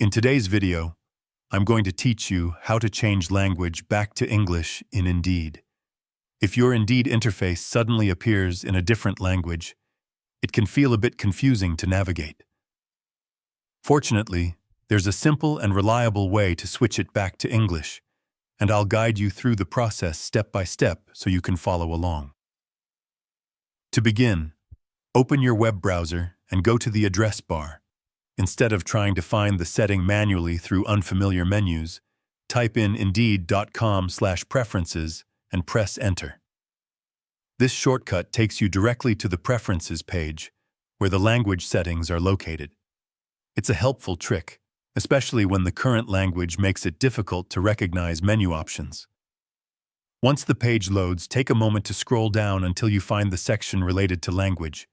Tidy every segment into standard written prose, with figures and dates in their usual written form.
In today's video, I'm going to teach you how to change language back to English in Indeed. If your Indeed interface suddenly appears in a different language, it can feel a bit confusing to navigate. Fortunately, there's a simple and reliable way to switch it back to English, and I'll guide you through the process step by step so you can follow along. To begin, open your web browser and go to the address bar. Instead of trying to find the setting manually through unfamiliar menus, type in indeed.com/preferences and press Enter. This shortcut takes you directly to the Preferences page, where the language settings are located. It's a helpful trick, especially when the current language makes it difficult to recognize menu options. Once the page loads, take a moment to scroll down until you find the section related to language.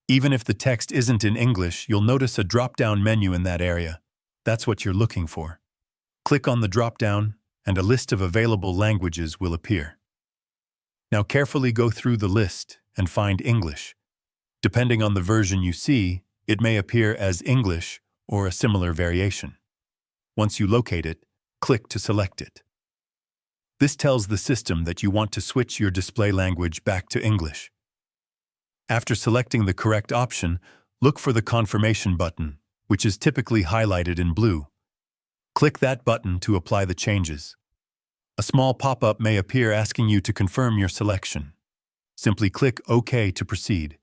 Even if the text isn't in English, you'll notice a drop-down menu in that area. That's what you're looking for. Click on the drop-down, and a list of available languages will appear. Now carefully go through the list and find English. Depending on the version you see, it may appear as English or a similar variation. Once you locate it, click to select it. This tells the system that you want to switch your display language back to English. After selecting the correct option, look for the confirmation button, which is typically highlighted in blue. Click that button to apply the changes. A small pop-up may appear asking you to confirm your selection. Simply click OK to proceed.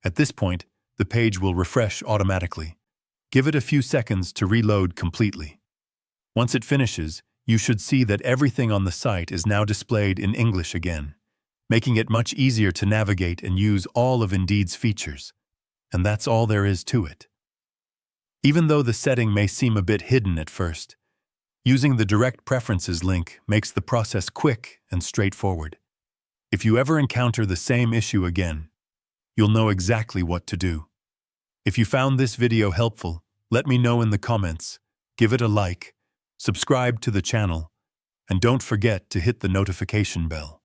At this point, the page will refresh automatically. Give it a few seconds to reload completely. Once it finishes, you should see that everything on the site is now displayed in English again, making it much easier to navigate and use all of Indeed's features. And that's all there is to it. Even though the setting may seem a bit hidden at first, using the Direct Preferences link makes the process quick and straightforward. If you ever encounter the same issue again, you'll know exactly what to do. If you found this video helpful, let me know in the comments, give it a like, subscribe to the channel, and don't forget to hit the notification bell.